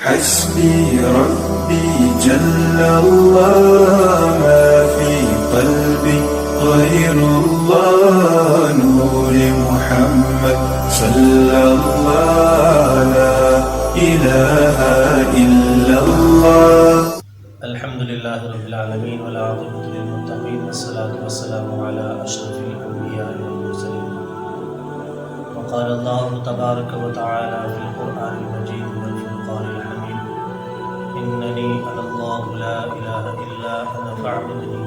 حسبي ربي جل الله ما في قلبي غير الله نور محمد صلى الله لا إله إلا الله. الحمد لله رب العالمين والعاقبة للمتقين والصلاة والسلام على أشرف الأنبياء والمرسلين. وقال الله تبارك وتعالى في القرآن المجيد والفرقان الحميد: إنني أنا الله لا إله إلا أنا فاعبدني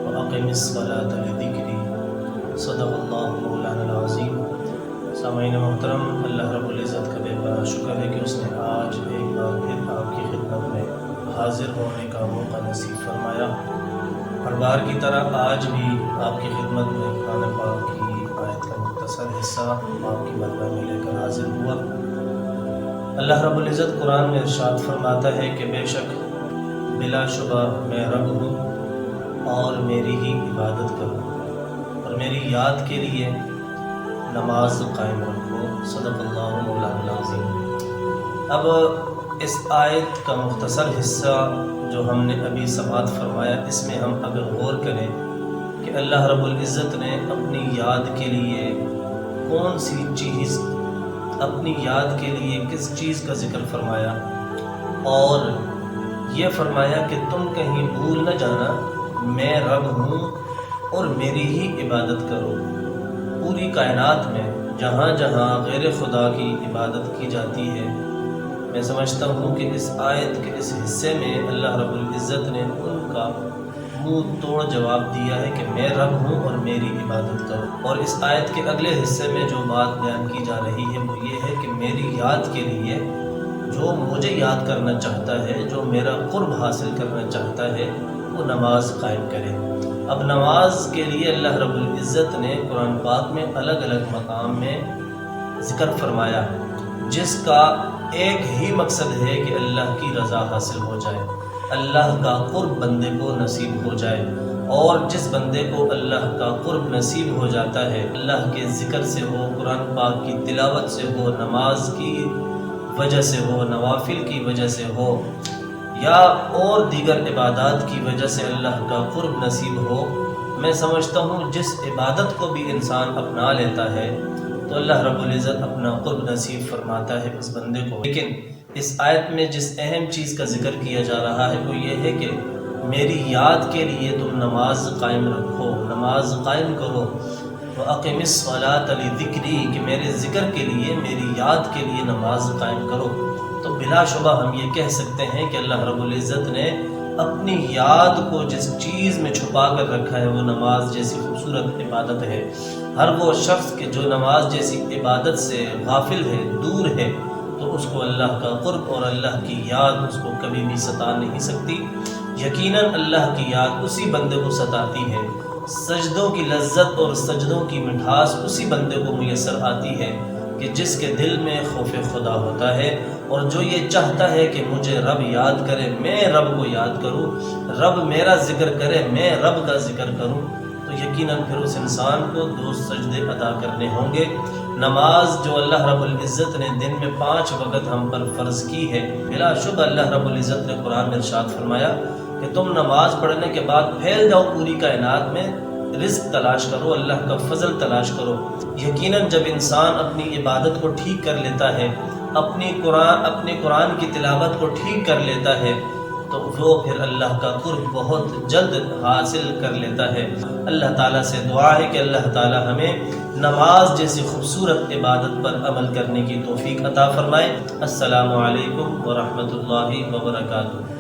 وأقم الصلاة لذكري. صدق الله مولانا العظیم. سامعین محترم، اللہ رب العزت کا بے پناہ شکر ہے کہ اس نے آج ایک بار پھر آپ کی خدمت میں حاضر ہونے کا موقع نصیب فرمایا. ہر بار کی طرح آج بھی آپ کی خدمت میں قرآن پاک کی آیت کا مختصر حصہ آپ کی بارگاہ میں لے کر حاضر ہوا. اللہ رب العزت قرآن میں ارشاد فرماتا ہے کہ بے شک بلا شبہ میں رب ہوں اور میری ہی عبادت کرو اور میری یاد کے لیے نماز قائم رکھو. صدق اللہ مولانا العظیم. اب اس آیت کا مختصر حصہ جو ہم نے ابھی سماعت فرمایا، اس میں ہم اگر غور کریں کہ اللہ رب العزت نے اپنی یاد کے لیے کون سی چیز، اپنی یاد کے لیے کس چیز کا ذکر فرمایا، اور یہ فرمایا کہ تم کہیں بھول نہ جانا میں رب ہوں اور میری ہی عبادت کرو. پوری کائنات میں جہاں جہاں غیر خدا کی عبادت کی جاتی ہے، میں سمجھتا ہوں کہ اس آیت کے اس حصے میں اللہ رب العزت نے ان کا منہ توڑ جواب دیا ہے کہ میں رب ہوں اور میری عبادت کرو. اور اس آیت کے اگلے حصے میں جو بات بیان کی جا رہی ہے وہ یہ ہے کہ میری یاد کے لیے جو مجھے یاد کرنا چاہتا ہے، جو میرا قرب حاصل کرنا چاہتا ہے، وہ نماز قائم کرے. اب نماز کے لیے اللہ رب العزت نے قرآن پاک میں الگ الگ مقام میں ذکر فرمایا، جس کا ایک ہی مقصد ہے کہ اللہ کی رضا حاصل ہو جائے، اللہ کا قرب بندے کو نصیب ہو جائے. اور جس بندے کو اللہ کا قرب نصیب ہو جاتا ہے، اللہ کے ذکر سے ہو، قرآن پاک کی تلاوت سے ہو، نماز کی وجہ سے ہو، نوافل کی وجہ سے ہو، یا اور دیگر عبادات کی وجہ سے اللہ کا قرب نصیب ہو، میں سمجھتا ہوں جس عبادت کو بھی انسان اپنا لیتا ہے تو اللہ رب العزت اپنا قرب نصیب فرماتا ہے اس بندے کو. لیکن اس آیت میں جس اہم چیز کا ذکر کیا جا رہا ہے وہ یہ ہے کہ میری یاد کے لیے تم نماز قائم رکھو، نماز قائم کرو. وَأَقِمِ الصَّلَاةَ لِذِكْرِي، کہ میرے ذکر کے لیے، میری یاد کے لیے نماز قائم کرو. تو بلا شبہ ہم یہ کہہ سکتے ہیں کہ اللہ رب العزت نے اپنی یاد کو جس چیز میں چھپا کر رکھا ہے وہ نماز جیسی خوبصورت عبادت ہے. ہر وہ شخص کہ جو نماز جیسی عبادت سے غافل ہے، دور ہے، تو اس کو اللہ کا قرب اور اللہ کی یاد اس کو کبھی بھی ستا نہیں سکتی. یقیناً اللہ کی یاد اسی بندے کو ستاتی ہے، سجدوں کی لذت اور سجدوں کی مٹھاس اسی بندے کو میسر آتی ہے کہ جس کے دل میں خوف خدا ہوتا ہے اور جو یہ چاہتا ہے کہ مجھے رب یاد کرے، میں رب کو یاد کروں، رب میرا ذکر کرے، میں رب کا ذکر کروں. تو یقیناً پھر اس انسان کو 2 سجدے ادا کرنے ہوں گے. نماز جو اللہ رب العزت نے دن میں 5 وقت ہم پر فرض کی ہے، بلا شبہ اللہ رب العزت نے قرآن میں ارشاد فرمایا کہ تم نماز پڑھنے کے بعد پھیل جاؤ پوری کائنات میں، رزق تلاش کرو، اللہ کا فضل تلاش کرو. یقیناً جب انسان اپنی عبادت کو ٹھیک کر لیتا ہے، اپنے قرآن کی تلاوت کو ٹھیک کر لیتا ہے، تو وہ پھر اللہ کا قرب بہت جلد حاصل کر لیتا ہے. اللہ تعالیٰ سے دعا ہے کہ اللہ تعالیٰ ہمیں نماز جیسی خوبصورت عبادت پر عمل کرنے کی توفیق عطا فرمائے. السلام علیکم ورحمۃ اللہ وبرکاتہ.